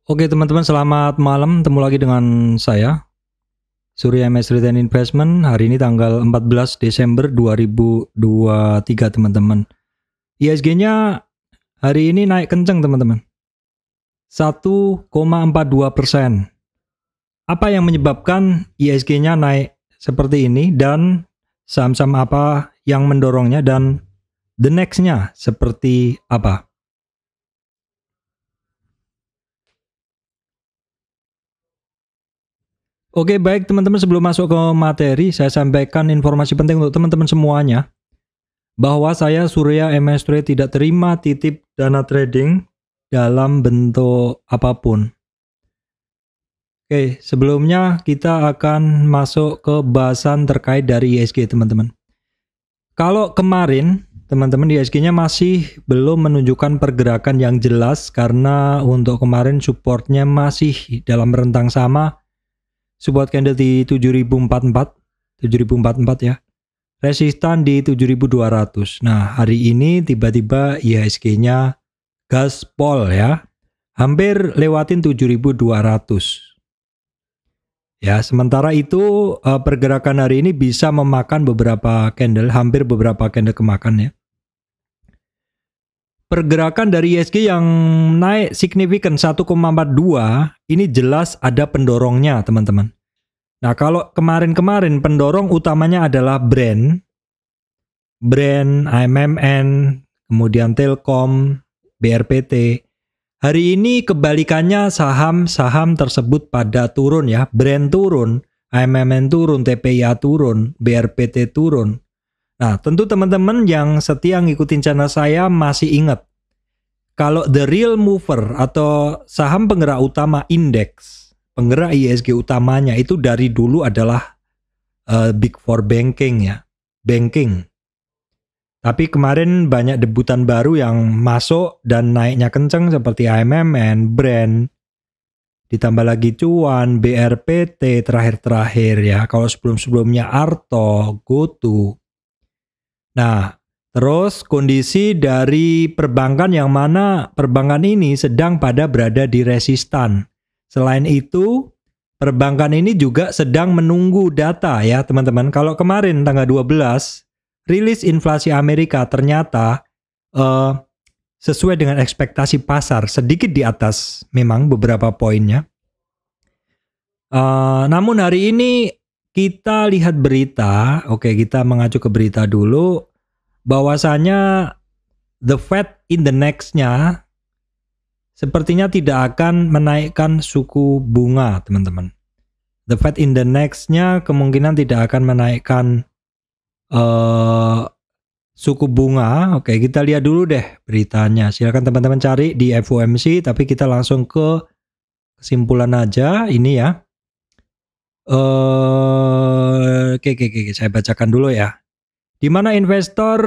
Oke teman-teman, selamat malam. Ketemu lagi dengan saya, Surya MS Return Investment. Hari ini tanggal 14 Desember 2023 teman-teman. ISG-nya hari ini naik kenceng teman-teman. 1,42%. Apa yang menyebabkan ISG-nya naik seperti ini dan saham-saham apa yang mendorongnya dan the next-nya seperti apa? Oke, baik teman-teman, sebelum masuk ke materi, saya sampaikan informasi penting untuk teman-teman semuanya, bahwa saya Surya MS Trade tidak terima titip dana trading dalam bentuk apapun. Oke, sebelumnya kita akan masuk ke bahasan terkait dari ISG teman-teman. Kalau kemarin teman-teman ISG-nya masih belum menunjukkan pergerakan yang jelas karena untuk kemarin supportnya masih dalam rentang sama. Support candle di 7044 ya. Resistan di 7200. Nah, hari ini tiba-tiba IHSG-nya gaspol ya. Hampir lewatin 7200. Ya, sementara itu pergerakan hari ini bisa memakan beberapa candle, hampir beberapa candle kemakan ya. Pergerakan dari ISG yang naik signifikan 1,42 ini jelas ada pendorongnya teman-teman. Nah kalau kemarin-kemarin pendorong utamanya adalah brand AMMN, kemudian Telkom, BRPT. Hari ini kebalikannya saham-saham tersebut pada turun ya. Brand turun, AMMN turun, TPIA turun, BRPT turun. Nah, tentu teman-teman yang setia ngikutin channel saya masih ingat kalau the real mover atau saham penggerak utama indeks, penggerak ISG utamanya itu dari dulu adalah Big Four banking ya, banking. Tapi kemarin banyak debutan baru yang masuk dan naiknya kenceng seperti AMMN, Brand, ditambah lagi Cuan, BRPT terakhir-terakhir ya. Kalau sebelum-sebelumnya Arto, GoTo. Nah, terus kondisi dari perbankan yang mana perbankan ini sedang berada di resistan. Selain itu, perbankan ini juga sedang menunggu data ya teman-teman. Kalau kemarin tanggal 12, rilis inflasi Amerika ternyata sesuai dengan ekspektasi pasar, sedikit di atas memang beberapa poinnya. Namun hari ini kita lihat berita, oke kita mengacu ke berita dulu, bahwasanya the Fed in the next-nya sepertinya tidak akan menaikkan suku bunga, teman-teman. The Fed in the next-nya kemungkinan tidak akan menaikkan suku bunga. Oke, kita lihat dulu deh beritanya. Silakan teman-teman cari di FOMC, tapi kita langsung ke kesimpulan aja ini ya. Oke, saya bacakan dulu ya. Di mana investor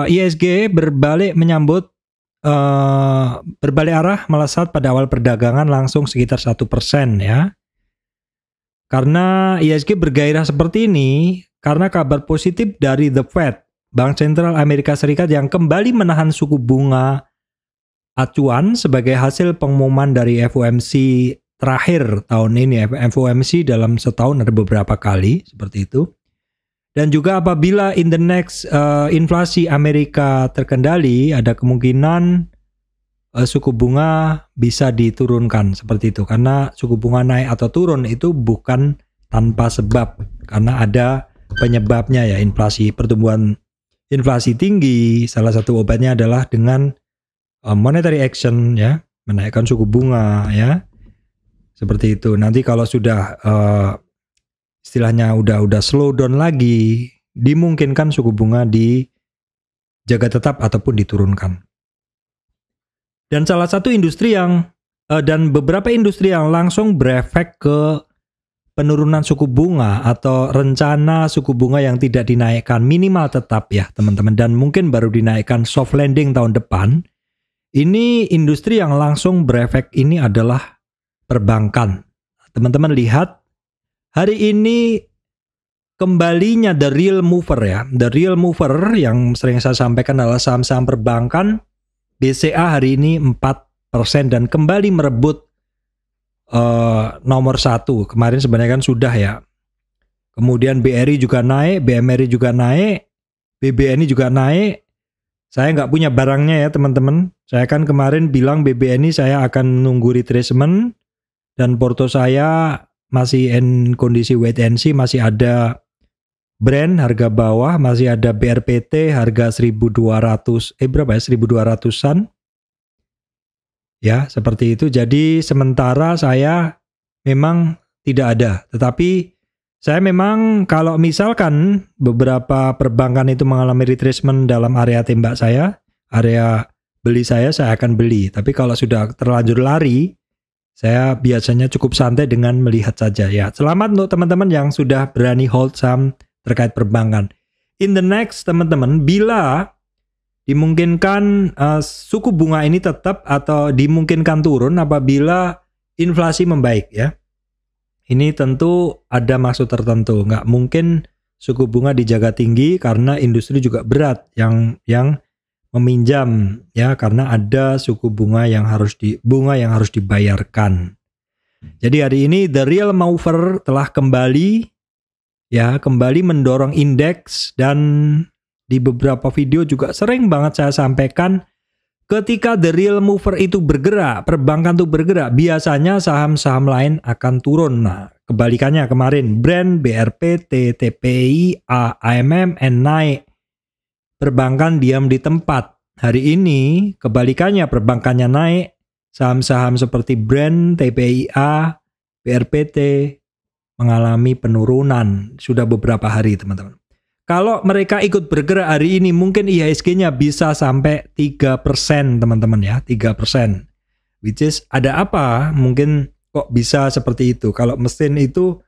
ISG berbalik arah melesat pada awal perdagangan langsung sekitar 1% ya. Karena ISG bergairah seperti ini karena kabar positif dari The Fed, Bank Sentral Amerika Serikat yang kembali menahan suku bunga acuan sebagai hasil pengumuman dari FOMC terakhir tahun ini. FOMC dalam setahun ada beberapa kali seperti itu. Dan juga apabila in the next inflasi Amerika terkendali, ada kemungkinan suku bunga bisa diturunkan seperti itu. Karena suku bunga naik atau turun itu bukan tanpa sebab, karena ada penyebabnya ya. Pertumbuhan inflasi tinggi, salah satu obatnya adalah dengan monetary action ya, menaikkan suku bunga ya. Seperti itu. Nanti kalau sudah istilahnya udah slow down lagi, dimungkinkan suku bunga dijaga tetap ataupun diturunkan. Dan salah satu industri yang dan beberapa industri yang langsung berefek ke penurunan suku bunga atau rencana suku bunga yang tidak dinaikkan minimal tetap ya teman-teman, dan mungkin baru dinaikkan soft landing tahun depan. Ini industri yang langsung berefek ini adalah perbankan. Teman-teman lihat hari ini kembalinya the real mover ya. The real mover yang sering saya sampaikan adalah saham-saham perbankan. BCA hari ini 4% dan kembali merebut nomor satu. Kemarin sebenarnya kan sudah ya. Kemudian BRI juga naik, BMRI juga naik, BBNI juga naik. Saya nggak punya barangnya ya teman-teman. Saya kan kemarin bilang BBNI saya akan nunggu retracement dan porto saya masih in kondisi wait and see, masih ada brand harga bawah, masih ada BRPT harga 1200 berapa ya? 1200-an. Ya, seperti itu. Jadi sementara saya memang tidak ada, tetapi saya memang kalau misalkan beberapa perbankan itu mengalami retracement dalam area tembak saya, area beli saya akan beli. Tapi kalau sudah terlanjur lari, saya biasanya cukup santai dengan melihat saja ya. Selamat untuk teman-teman yang sudah berani hold saham terkait perbankan. In the next teman-teman, bila dimungkinkan suku bunga ini tetap atau dimungkinkan turun apabila inflasi membaik ya. Ini tentu ada maksud tertentu, nggak mungkin suku bunga dijaga tinggi karena industri juga berat yang meminjam ya, karena ada suku bunga yang harus dibayarkan. Jadi hari ini the real mover telah kembali mendorong indeks, dan di beberapa video juga sering banget saya sampaikan ketika the real mover itu bergerak, perbankan itu bergerak, biasanya saham-saham lain akan turun. Nah, kebalikannya kemarin, brand, BRPT, TPI, AMM, naik. Perbankan diam di tempat. Hari ini, kebalikannya, perbankannya naik. Saham-saham seperti brand, TPIA, BRPT mengalami penurunan. Sudah beberapa hari, teman-teman. Kalau mereka ikut bergerak hari ini, mungkin IHSG-nya bisa sampai 3%, teman-teman ya, 3%. Which is, ada apa? Mungkin kok bisa seperti itu. Kalau mesin itu,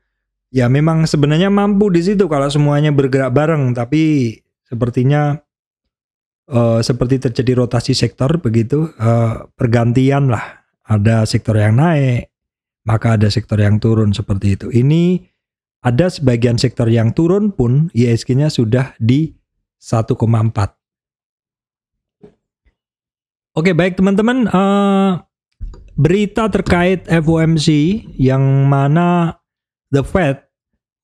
ya memang sebenarnya mampu di situ kalau semuanya bergerak bareng. Tapi sepertinya, seperti terjadi rotasi sektor begitu, pergantian lah. Ada sektor yang naik, maka ada sektor yang turun seperti itu. Ini ada sebagian sektor yang turun pun IHSG-nya sudah di 1,4. Oke, baik teman-teman, berita terkait FOMC yang mana the Fed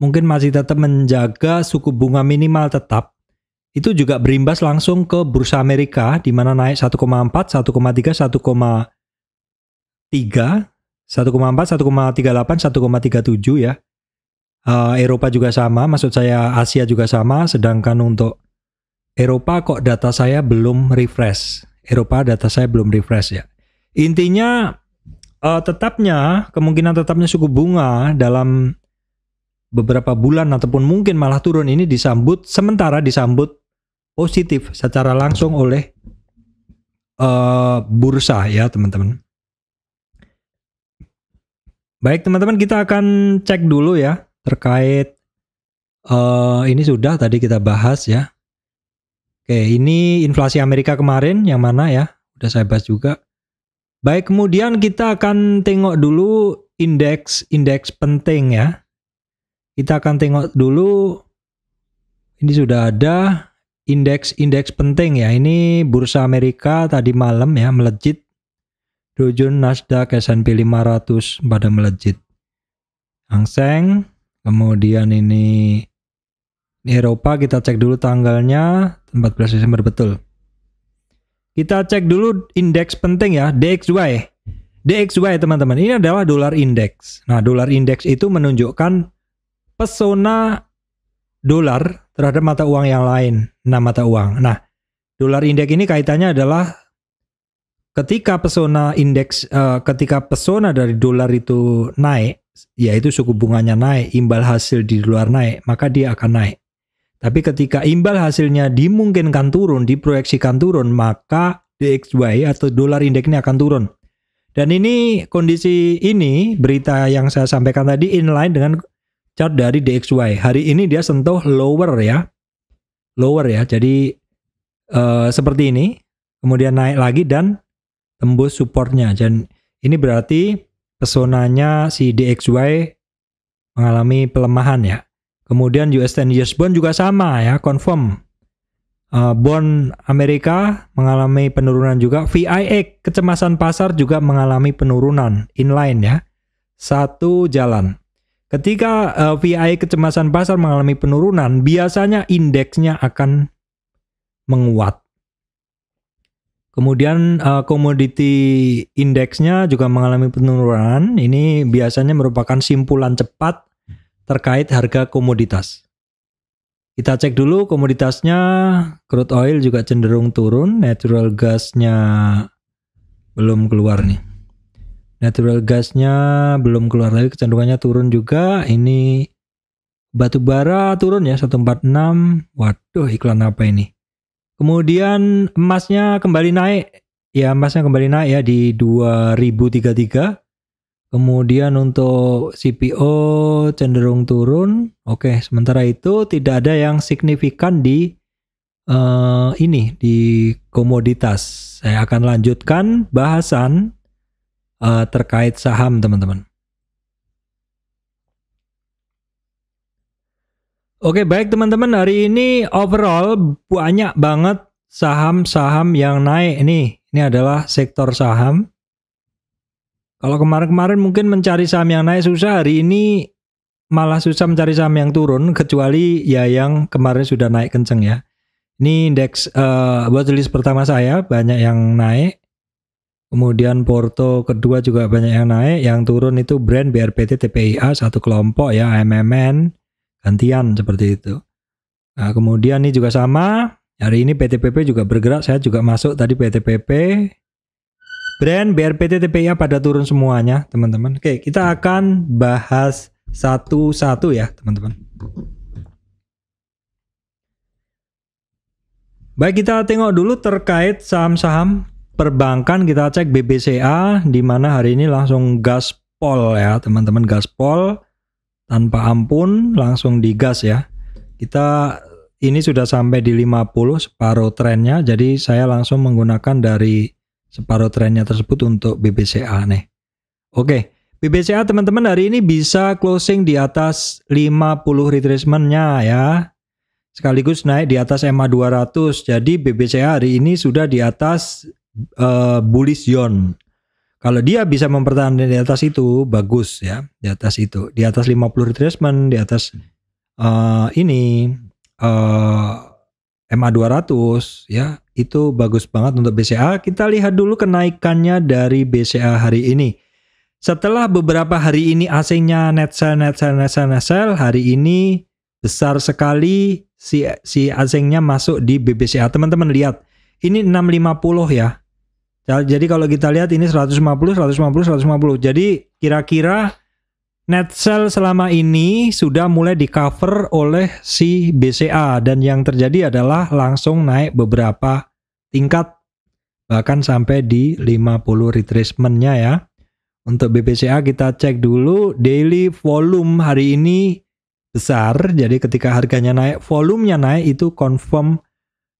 mungkin masih tetap menjaga suku bunga minimal tetap, itu juga berimbas langsung ke bursa Amerika di mana naik 1,4, 1,3, 1,3, 1,4, 1,38, 1,37 ya. Eropa juga sama, maksud saya Asia juga sama, sedangkan untuk Eropa kok data saya belum refresh. Ya. Intinya kemungkinan tetapnya suku bunga dalam beberapa bulan ataupun mungkin malah turun ini sementara disambut positif secara langsung oleh bursa ya teman-teman. Baik teman-teman, kita akan cek dulu ya terkait ini sudah tadi kita bahas ya. Oke, ini inflasi Amerika kemarin yang mana ya, udah saya bahas juga. Baik, kemudian kita akan tengok dulu indeks penting ya. Kita akan tengok dulu, ini sudah ada indeks penting ya. Ini bursa Amerika tadi malam ya melejit. Dow Jones, Nasdaq, S&P 500 pada melejit. Hang Seng. Kemudian ini Eropa, kita cek dulu tanggalnya 14 Desember betul. Kita cek dulu indeks penting ya, DXY. DXY teman-teman, ini adalah dolar indeks. Nah, dolar indeks itu menunjukkan pesona dolar terhadap mata uang yang lain, 6 mata uang. Nah, dolar indeks ini kaitannya adalah ketika pesona dari dolar itu naik, yaitu suku bunganya naik, imbal hasil di luar naik, maka dia akan naik. Tapi ketika imbal hasilnya dimungkinkan turun, diproyeksikan turun, maka DXY atau dolar indeks ini akan turun. Dan ini kondisi ini, berita yang saya sampaikan tadi inline dengan chart dari DXY. Hari ini dia sentuh lower ya. Jadi seperti ini, kemudian naik lagi dan tembus supportnya. Dan ini berarti pesonanya si DXY mengalami pelemahan ya. Kemudian US 10 years bond juga sama ya, confirm. Bond Amerika mengalami penurunan juga. VIX, kecemasan pasar juga mengalami penurunan, inline ya. satu jalan. Ketika VIX kecemasan pasar mengalami penurunan, biasanya indeksnya akan menguat. Kemudian komoditi indeksnya juga mengalami penurunan. Ini biasanya merupakan simpulan cepat terkait harga komoditas. Kita cek dulu komoditasnya, crude oil juga cenderung turun, natural gasnya belum keluar nih. Natural gasnya belum keluar, tapi kecenderungannya turun juga. Ini batu bara turun ya 146. Waduh, iklan apa ini? Kemudian emasnya kembali naik. Ya, emasnya kembali naik ya di 2033. Kemudian untuk CPO cenderung turun. Oke, sementara itu tidak ada yang signifikan di di komoditas. Saya akan lanjutkan bahasan terkait saham, teman-teman. Oke, baik teman-teman, hari ini overall banyak banget saham-saham yang naik nih. Ini adalah sektor saham. Kalau kemarin-kemarin mungkin mencari saham yang naik susah, hari ini malah susah mencari saham yang turun, kecuali ya yang kemarin sudah naik kenceng ya. Ini indeks watchlist pertama saya banyak yang naik. Kemudian Porto kedua juga banyak yang naik. Yang turun itu Brand, BRPT, TPIA, satu kelompok ya, AMMN, gantian seperti itu. Nah, kemudian ini juga sama. Hari ini PTPP juga bergerak. Saya juga masuk tadi PTPP. Brand, BRPT, TPIA pada turun semuanya, teman-teman. Oke, kita akan bahas satu-satu ya, teman-teman. Baik, kita tengok dulu terkait saham-saham perbankan. Kita cek BBCA, di mana hari ini langsung gaspol ya, teman-teman, gaspol tanpa ampun, langsung digas ya. Kita ini sudah sampai di 50 separuh trennya, jadi saya langsung menggunakan dari separuh trennya tersebut untuk BBCA nih. Oke, BBCA teman-teman hari ini bisa closing di atas 50 retracement-nya ya. Sekaligus naik di atas MA 200. Jadi BBCA hari ini sudah di atas bullish zone. Kalau dia bisa mempertahankan di atas itu bagus ya, di atas itu, di atas 50 retracement, di atas MA 200 ya, itu bagus banget untuk BCA. Kita lihat dulu kenaikannya dari BCA hari ini. Setelah beberapa hari ini asingnya net sell, hari ini besar sekali si asingnya masuk di BBCA. Teman-teman lihat, ini 650 ya. Jadi kalau kita lihat ini 150. Jadi kira-kira net sell selama ini sudah mulai di cover oleh si BCA. Dan yang terjadi adalah langsung naik beberapa tingkat, bahkan sampai di 50 retracement-nya ya. Untuk BBCA kita cek dulu daily volume hari ini besar. Jadi ketika harganya naik, volumenya naik, itu confirm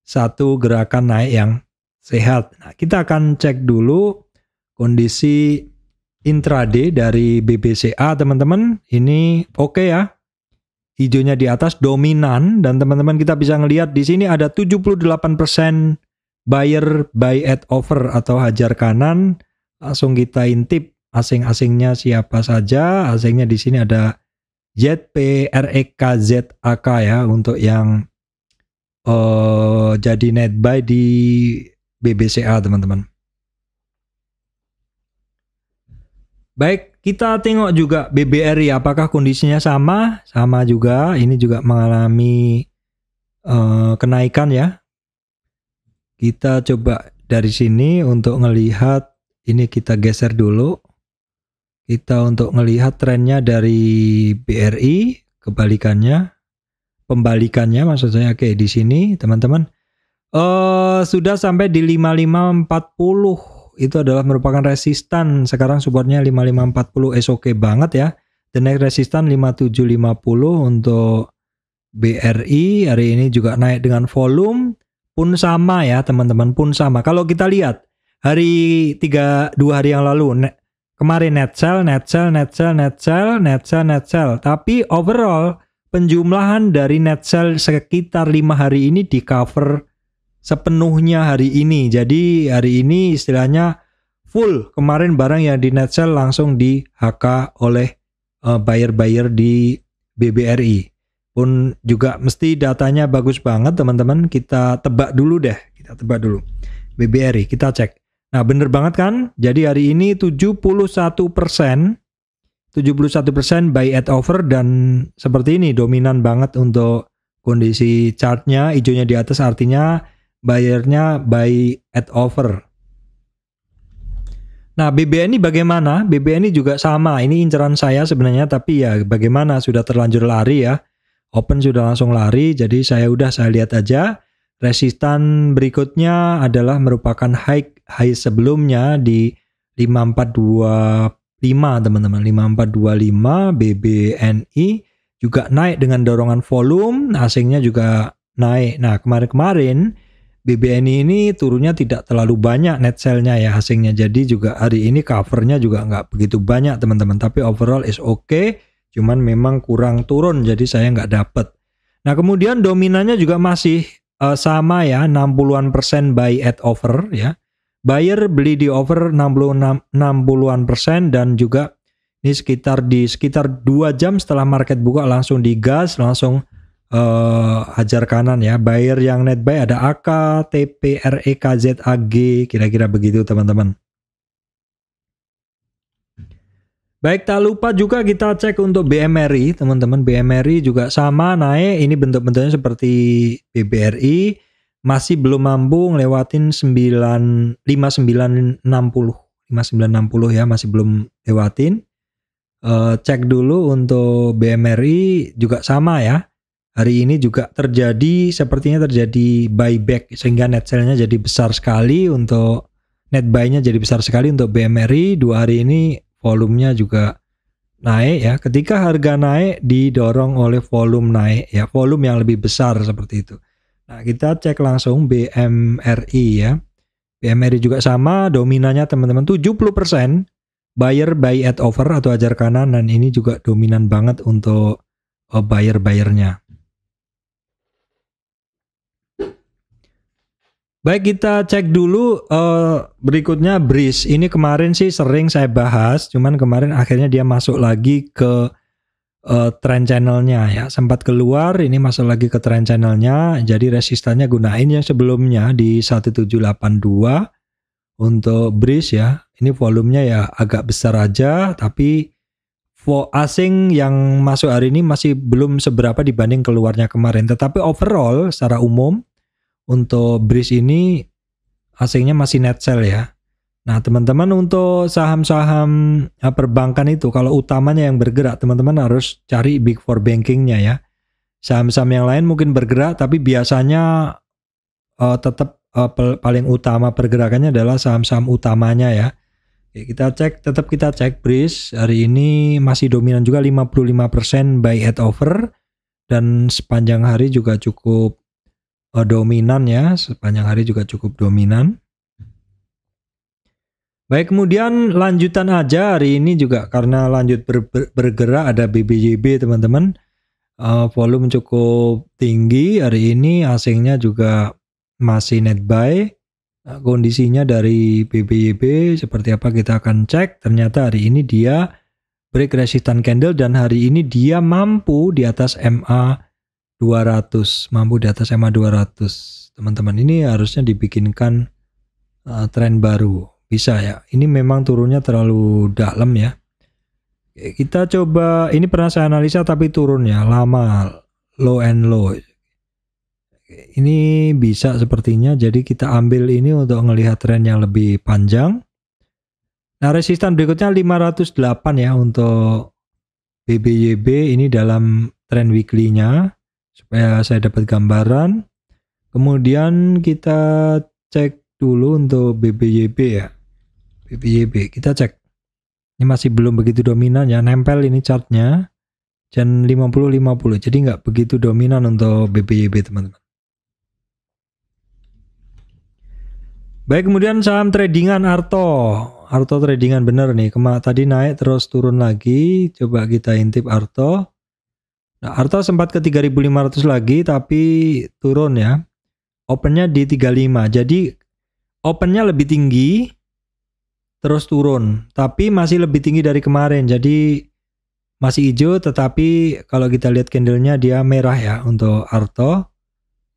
satu gerakan naik yang sehat. Nah, kita akan cek dulu kondisi intraday dari BBCA, teman-teman. Ini oke ya. Hijaunya di atas dominan, dan teman-teman kita bisa ngelihat di sini ada 78% buyer buy at over atau hajar kanan. Langsung kita intip asing-asingnya siapa saja. Asingnya di sini ada ZPREKZAK ya, untuk yang jadi net buy di BBCA, teman-teman. Baik, kita tengok juga BBRI, apakah kondisinya sama? Sama juga, ini juga mengalami kenaikan ya. Kita coba dari sini untuk ngelihat, ini kita geser dulu. Kita untuk ngelihat trennya dari BRI, pembalikannya maksud saya. Oke, di sini teman-teman sudah sampai di 5540. Itu adalah merupakan resistan. Sekarang supportnya 5540 oke banget ya. The next resistan 5750 untuk BRI. Hari ini juga naik dengan volume pun sama ya, teman-teman, pun sama. Kalau kita lihat hari 2 hari yang lalu, kemarin net sell. Tapi overall penjumlahan dari net sell sekitar 5 hari ini di cover sepenuhnya hari ini. Jadi hari ini istilahnya full kemarin barang yang di net sell langsung di HK oleh buyer-buyer di BBRI. Pun juga mesti datanya bagus banget teman-teman. Kita tebak dulu deh. Kita tebak dulu. BBRI kita cek. Nah bener banget kan? Jadi hari ini 71% buy at offer dan seperti ini dominan banget untuk kondisi chartnya. Hijaunya di atas artinya buyernya buy at offer. Nah BBNI bagaimana? BBNI juga sama. Ini inceran saya sebenarnya tapi ya bagaimana sudah terlanjur lari ya. Open sudah langsung lari, jadi saya lihat aja. Resistan berikutnya adalah merupakan high sebelumnya di 5425 teman-teman. 5425 BBNI juga naik dengan dorongan volume, asingnya juga naik. Nah kemarin-kemarin BBNI ini turunnya tidak terlalu banyak net sell-nya ya asingnya. Jadi juga hari ini covernya juga nggak begitu banyak teman-teman. Tapi overall is okay. Cuman memang kurang turun jadi saya nggak dapet. Nah kemudian dominannya juga masih sama ya 60% buy at offer ya. Buyer beli di offer 60% dan juga ini sekitar 2 jam setelah market buka langsung digas langsung hajar kanan ya. Buyer yang net buy ada AK, TP, REK, ZAG kira-kira begitu teman-teman. Baik, tak lupa juga kita cek untuk BMRI, teman-teman. BMRI juga sama naik, ini bentuk-bentuknya seperti BBRI, masih belum mampu ngelewatin 5960 ya, masih belum lewatin. Cek dulu untuk BMRI juga sama ya. Hari ini juga sepertinya terjadi buyback sehingga net sell-nya jadi besar sekali untuk net buy-nya jadi besar sekali untuk BMRI 2 hari ini. Volumenya juga naik ya. Ketika harga naik didorong oleh volume naik ya, volume yang lebih besar seperti itu. Nah, kita cek langsung BMRI ya. BMRI juga sama, dominannya teman-teman 70% buyer buy at offer atau hajar kanan dan ini juga dominan banget untuk buyer-buyernya. Baik, kita cek dulu berikutnya Breeze. Ini kemarin sih sering saya bahas, cuman kemarin akhirnya dia masuk lagi ke trend channelnya ya. Sempat keluar, ini masuk lagi ke trend channelnya. Jadi resistannya gunain yang sebelumnya di 1782 untuk Breeze ya. Ini volumenya ya agak besar aja, tapi asing yang masuk hari ini masih belum seberapa dibanding keluarnya kemarin. Tetapi overall secara umum untuk Breeze ini asingnya masih net sell ya. Nah teman-teman untuk saham-saham perbankan itu kalau utamanya yang bergerak teman-teman harus cari big four bankingnya ya. Saham-saham yang lain mungkin bergerak tapi biasanya tetap paling utama pergerakannya adalah saham-saham utamanya ya. Oke, tetap kita cek Breeze hari ini masih dominan juga 55% buy at offer dan sepanjang hari juga cukup dominan ya, sepanjang hari juga cukup dominan. Baik, kemudian lanjutan aja hari ini juga karena lanjut bergerak ada BBYB teman-teman. Volume cukup tinggi hari ini, asingnya juga masih net buy. Kondisinya dari BBYB seperti apa kita akan cek. Ternyata hari ini dia break resistant candle dan hari ini dia mampu di atas MA 200, mampu di atas MA 200. Teman-teman, ini harusnya dibikinkan tren baru. Bisa ya. Ini memang turunnya terlalu dalam ya. Kita coba, ini pernah saya analisa tapi turunnya lama, low and low. Ini bisa sepertinya, jadi kita ambil ini untuk melihat tren yang lebih panjang. Nah, resistan berikutnya 508 ya untuk BBYB ini dalam tren weekly-nya. Supaya saya dapat gambaran. Kemudian kita cek dulu untuk BBYB ya. BBYB kita cek. Ini masih belum begitu dominan ya. Nempel ini chartnya. Dan 50-50. Jadi nggak begitu dominan untuk BBYB teman-teman. Baik, kemudian saham tradingan Arto. Arto tradingan bener nih. Tadi naik terus turun lagi. Coba kita intip Arto. Nah, Arto sempat ke 3.500 lagi tapi turun ya. Opennya di 35. Jadi opennya lebih tinggi terus turun, tapi masih lebih tinggi dari kemarin. Jadi masih hijau, tetapi kalau kita lihat candlenya dia merah ya untuk Arto.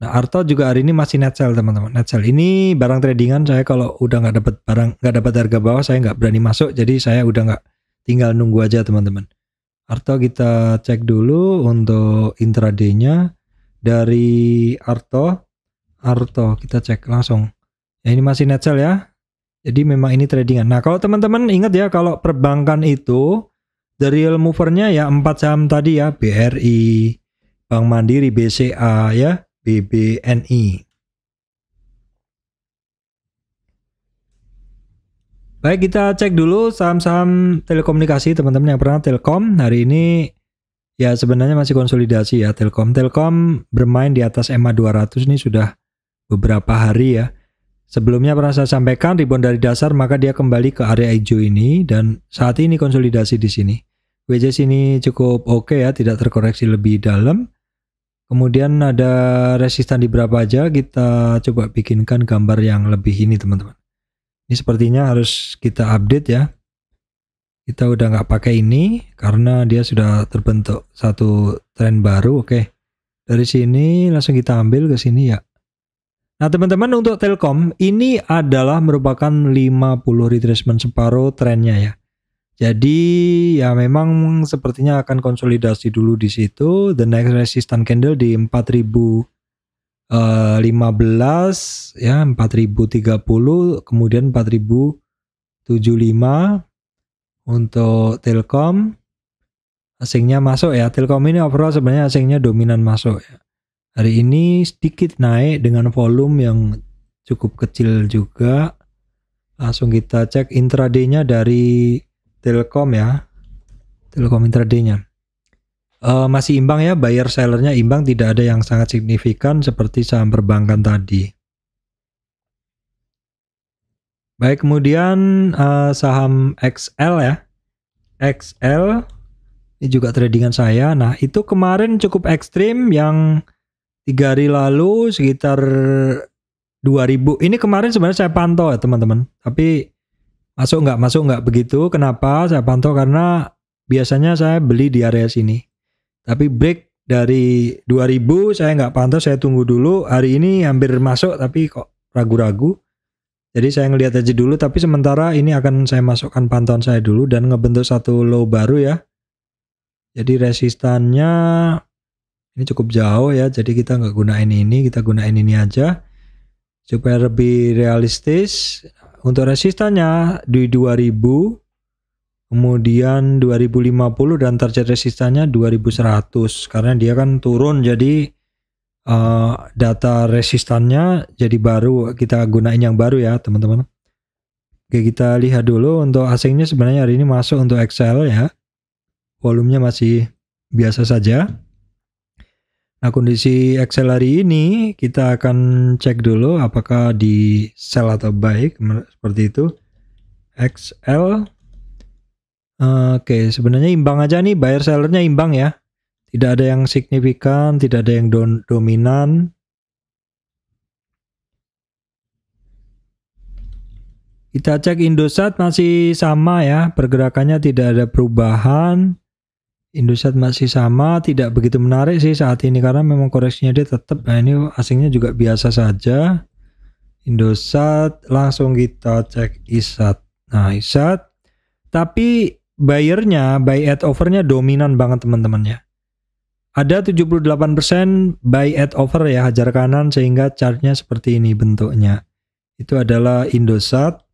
Nah, Arto juga hari ini masih net sell teman-teman. Net sell ini barang tradingan, saya kalau udah nggak dapat barang, nggak dapat harga bawah, saya nggak berani masuk. Jadi saya udah nggak, tinggal nunggu aja teman-teman. Arto kita cek dulu untuk intraday-nya dari Arto kita cek langsung. Ya, ini masih net sell ya. Jadi memang ini tradingan. Nah, kalau teman-teman ingat ya, kalau perbankan itu the real movernya ya 4 saham tadi ya, BRI, Bank Mandiri, BCA ya, BBNI. Baik, kita cek dulu saham-saham telekomunikasi teman-teman. Yang pertama Telkom, hari ini ya sebenarnya masih konsolidasi ya Telkom. Telkom bermain di atas EMA 200 ini sudah beberapa hari ya. Sebelumnya pernah saya sampaikan rebound dari dasar, maka dia kembali ke area hijau ini dan saat ini konsolidasi di sini. WJ ini cukup oke ya, tidak terkoreksi lebih dalam. Kemudian ada resistan di berapa aja, kita coba bikinkan gambar yang lebih ini teman-teman. Ini sepertinya harus kita update ya. Kita udah nggak pakai ini karena dia sudah terbentuk satu tren baru. Oke, dari sini langsung kita ambil ke sini ya. Nah teman-teman, untuk Telkom ini adalah merupakan 50 retracement separuh trennya ya. Jadi ya memang sepertinya akan konsolidasi dulu di situ. The next resistance candle di 4015 ya, 4030, kemudian 4075 untuk Telkom. Asingnya masuk ya. Telkom ini overall sebenarnya asingnya dominan masuk ya. Hari ini sedikit naik dengan volume yang cukup kecil juga. Langsung kita cek intraday-nya dari Telkom ya. Telkom intraday-nya. Masih imbang ya, buyer sellernya imbang, tidak ada yang sangat signifikan seperti saham perbankan tadi. Baik, kemudian saham XL ya. XL ini juga tradingan saya. Nah, itu kemarin cukup ekstrim yang 3 hari lalu sekitar 2000. Ini kemarin sebenarnya saya pantau ya teman-teman. Tapi masuk nggak begitu. Kenapa saya pantau? Karena biasanya saya beli di area sini. Tapi break dari 2000 saya nggak pantau, saya tunggu dulu. Hari ini hampir masuk tapi kok ragu-ragu. Jadi saya ngelihat aja dulu. Tapi sementara ini akan saya masukkan pantauan saya dulu dan ngebentuk satu low baru ya. Jadi resistannya ini cukup jauh ya, jadi kita nggak gunain ini, kita gunain ini aja supaya lebih realistis. Untuk resistannya di 2000, kemudian 2050 dan target resistannya 2100 karena dia kan turun, jadi data resistannya jadi baru, kita gunain yang baru ya teman-teman. Oke, kita lihat dulu untuk asingnya sebenarnya hari ini masuk untuk Excel ya, volumenya masih biasa saja. Nah, kondisi Excel hari ini kita akan cek dulu apakah di sell atau buy seperti itu. XL oke, sebenarnya imbang aja nih, buyer sellernya imbang ya. Tidak ada yang signifikan, tidak ada yang dominan. Kita cek Indosat masih sama ya, pergerakannya tidak ada perubahan. Indosat masih sama, tidak begitu menarik sih saat ini karena memang koreksinya dia tetap. Nah, ini asingnya juga biasa saja. Indosat, langsung kita cek ISAT. Nah, ISAT, tapi buyernya, buy at overnya dominan banget teman-teman ya. Ada 78% buy at over ya, hajar kanan, sehingga chartnya seperti ini bentuknya. Itu adalah Indosat.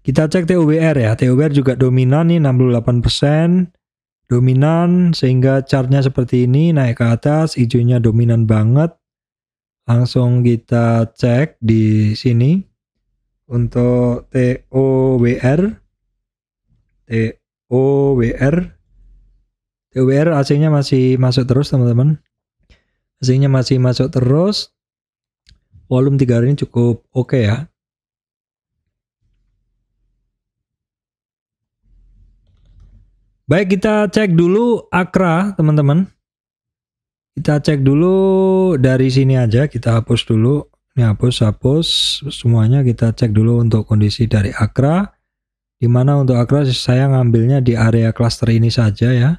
Kita cek TUBR ya, TUBR juga dominan nih, 68%. Dominan sehingga chartnya seperti ini, naik ke atas, hijaunya dominan banget. Langsung kita cek di sini untuk TOWR. TOWR asingnya masih masuk terus teman-teman. Asingnya masih masuk terus. Volume 3 hari ini cukup oke ya. Baik, kita cek dulu Akra teman-teman. Kita cek dulu dari sini aja, kita hapus dulu. Ini hapus semuanya, kita cek dulu untuk kondisi dari Akra. Dimana untuk Akra saya ngambilnya di area cluster ini saja ya.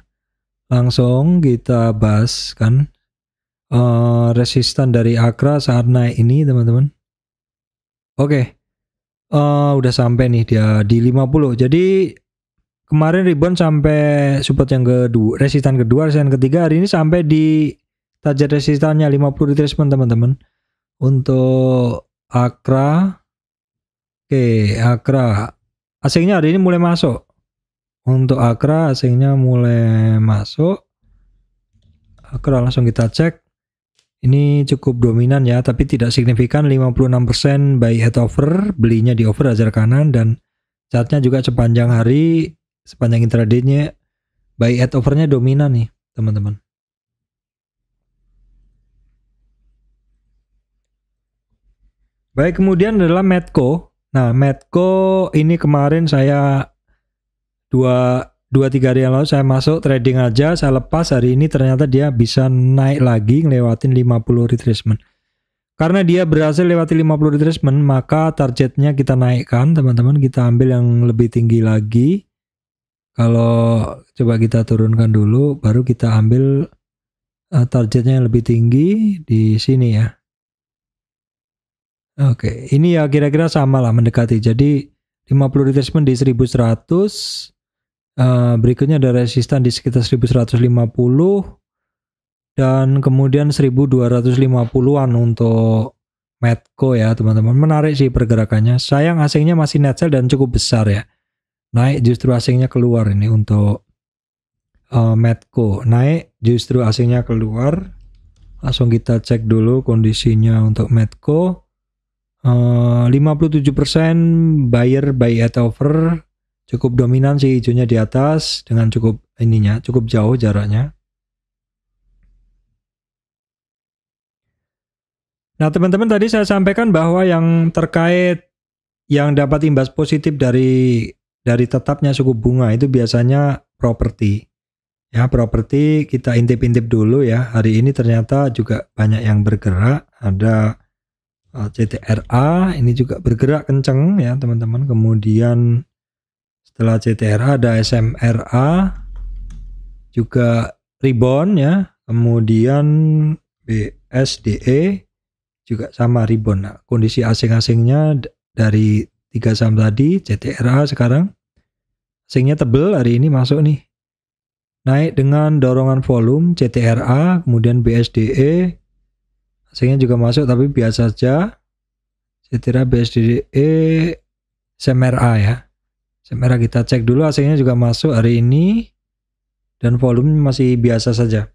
Langsung kita bahas kan resistan dari Akra saat naik ini teman-teman. Oke. Udah sampai nih dia di 50. Jadi kemarin rebound sampai support yang kedua, resistan kedua, resistan ketiga. Hari ini sampai di target resistannya 50 retracement teman-teman. Untuk Akra, oke, Akra asingnya hari ini mulai masuk. Untuk Akra asingnya mulai masuk. Akra langsung kita cek. Ini cukup dominan ya, tapi tidak signifikan. 56% buy at over, belinya di over hajar kanan, dan chartnya juga sepanjang hari, sepanjang intraday-nya buy at over-nya dominan nih teman-teman. Baik, kemudian adalah Medco. Nah, Medco ini kemarin saya 2-3 hari yang lalu saya masuk trading aja, saya lepas. Hari ini ternyata dia bisa naik lagi ngelewatin 50 retracement. Karena dia berhasil lewati 50 retracement, maka targetnya kita naikkan teman-teman, kita ambil yang lebih tinggi lagi. Kalau coba kita turunkan dulu, baru kita ambil targetnya yang lebih tinggi di sini ya. Oke, ini ya kira-kira sama lah, mendekati. Jadi 50 retracement di 1100. Berikutnya ada resistan di sekitar 1150 dan kemudian 1250-an untuk Medco ya teman-teman. Menarik sih pergerakannya. Sayang asingnya masih net sell dan cukup besar ya. Naik justru asingnya keluar ini untuk Medco. Naik justru asingnya keluar. Langsung kita cek dulu kondisinya untuk Medco. 57% buyer buy at over. Cukup dominan sih hijaunya di atas dengan cukup ininya, cukup jauh jaraknya. Nah, teman-teman tadi saya sampaikan bahwa yang terkait yang dapat imbas positif dari tetapnya suku bunga itu biasanya properti. Ya, properti kita intip-intip dulu ya. Hari ini ternyata juga banyak yang bergerak. Ada CTRA ini juga bergerak kenceng ya, teman-teman. Kemudian setelah CTRA ada SMRA juga rebound ya, kemudian BSDE juga sama rebound. Nah, kondisi asing-asingnya dari 3 saham tadi, CTRA sekarang asingnya tebel, hari ini masuk nih. Naik dengan dorongan volume CTRA, kemudian BSDE asingnya juga masuk tapi biasa saja. CTRA, BSDE, SMRA ya. SMRA kita cek dulu, asingnya juga masuk hari ini dan volume masih biasa saja.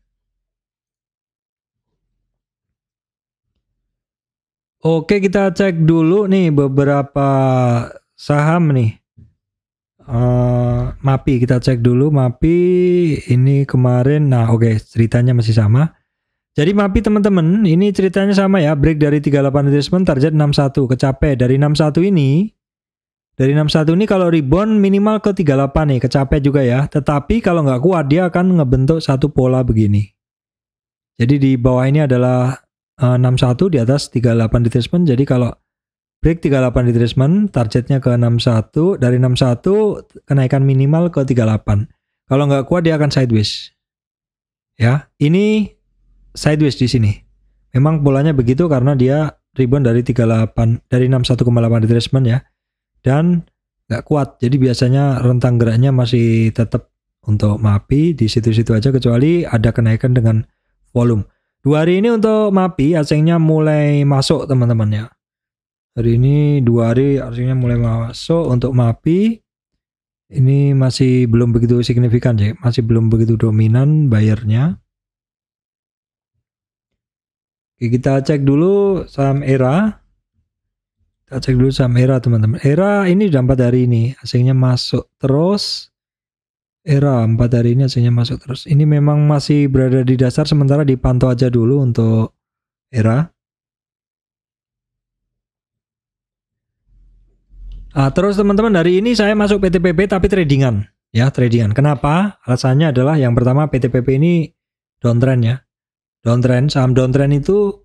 Oke, kita cek dulu nih beberapa saham nih. MAPI kita cek dulu. MAPI ini kemarin, nah oke, ceritanya masih sama. Jadi MAPI teman-teman, ini ceritanya sama ya, break dari 38 retracement, target 61, kecapai. Dari 61 ini kalau rebound minimal ke 38 nih, kecapai juga ya. Tetapi kalau nggak kuat dia akan ngebentuk satu pola begini. Jadi di bawah ini adalah 61, di atas 38 retracement. Jadi kalau break 38 retracement, targetnya ke 61. Dari 61 kenaikan minimal ke 38. Kalau nggak kuat dia akan sideways. Ya, ini sideways di sini. Memang polanya begitu karena dia rebound dari 61,8 retracement ya. Dan nggak kuat, jadi biasanya rentang geraknya masih tetap untuk MAPI di situ-situ aja, kecuali ada kenaikan dengan volume. 2 hari ini untuk MAPI asingnya mulai masuk teman-teman ya. Hari ini 2 hari asingnya mulai masuk untuk MAPI. Ini masih belum begitu signifikan ya, masih belum begitu dominan bayarnya. Oke, kita cek dulu saham ERA. Kita cek dulu saham ERA teman-teman. ERA ini udah 4 hari ini asingnya masuk terus. ERA 4 hari ini asingnya masuk terus. Ini memang masih berada di dasar, sementara dipantau aja dulu untuk ERA. Terus teman-teman, hari ini saya masuk PTPP tapi tradingan. Ya, tradingan. Kenapa? Alasannya adalah yang pertama, PTPP ini downtrend ya. Downtrend, saham downtrend itu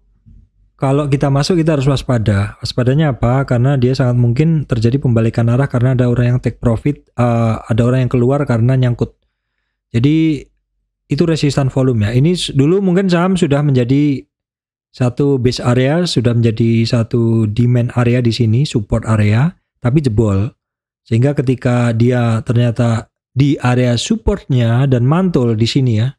kalau kita masuk kita harus waspada. Waspadanya apa? Karena dia sangat mungkin terjadi pembalikan arah karena ada orang yang take profit, ada orang yang keluar karena nyangkut. Jadi itu resistan volume ya. Ini dulu mungkin saham sudah menjadi satu base area, sudah menjadi satu demand area di sini, support area, tapi jebol. Sehingga ketika dia ternyata di area supportnya dan mantul di sini ya,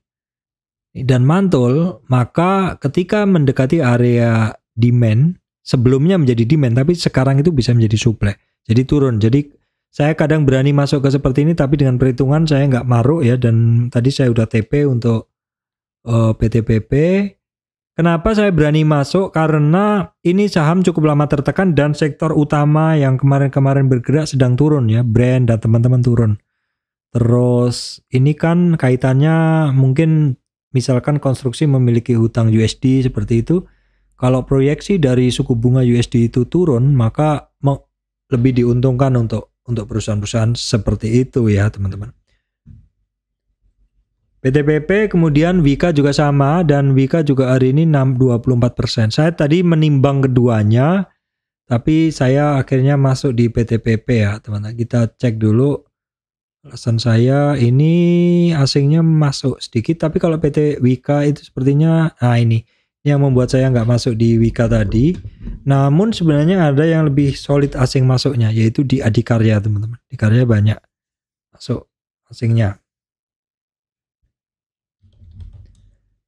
dan mantul, maka ketika mendekati area demand, sebelumnya menjadi demand, tapi sekarang itu bisa menjadi supply. Jadi turun. Jadi saya kadang berani masuk ke seperti ini, tapi dengan perhitungan saya nggak maruk ya, dan tadi saya udah TP untuk PTPP. Kenapa saya berani masuk? Karena ini saham cukup lama tertekan dan sektor utama yang kemarin-kemarin bergerak sedang turun ya, brand dan teman-teman turun. Terus ini kan kaitannya mungkin misalkan konstruksi memiliki hutang USD seperti itu. Kalau proyeksi dari suku bunga USD itu turun, maka lebih diuntungkan untuk perusahaan-perusahaan seperti itu ya teman-teman. PTPP kemudian Wika juga sama, dan Wika juga hari ini 24%. Saya tadi menimbang keduanya, tapi saya akhirnya masuk di PTPP ya teman-teman. Kita cek dulu alasan saya. Ini asingnya masuk sedikit, tapi kalau PT Wika itu sepertinya, nah ini yang membuat saya nggak masuk di Wika tadi. Namun sebenarnya ada yang lebih solid asing masuknya, yaitu di Adikarya teman-teman. Adikarya banyak masuk asingnya.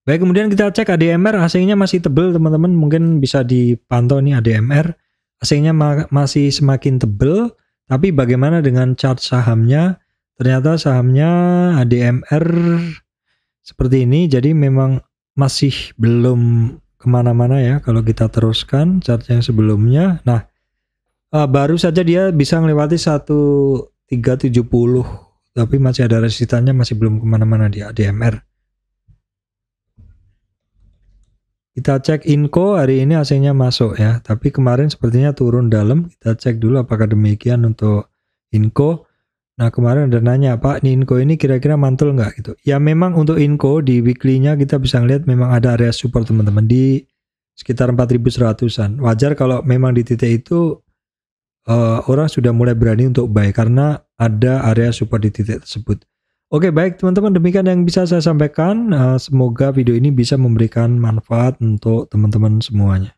Baik, kemudian kita cek ADMR, asingnya masih tebel teman-teman, mungkin bisa dipantau nih ADMR, asingnya masih semakin tebel, tapi bagaimana dengan chart sahamnya? Ternyata sahamnya ADMR seperti ini, jadi memang masih belum kemana-mana ya kalau kita teruskan chart yang sebelumnya. Nah, baru saja dia bisa melewati 1370, tapi masih ada resistannya, masih belum kemana-mana di ADMR. Kita cek Inco, hari ini asingnya masuk ya, tapi kemarin sepertinya turun dalam. Kita cek dulu apakah demikian untuk Inco. Nah kemarin ada nanya, Pak ini Inco ini kira-kira mantul nggak gitu. Ya memang untuk Inco di weekly-nya kita bisa lihat memang ada area support teman-teman di sekitar 4100-an. Wajar kalau memang di titik itu orang sudah mulai berani untuk buy karena ada area support di titik tersebut. Oke, baik teman-teman, demikian yang bisa saya sampaikan. Semoga video ini bisa memberikan manfaat untuk teman-teman semuanya.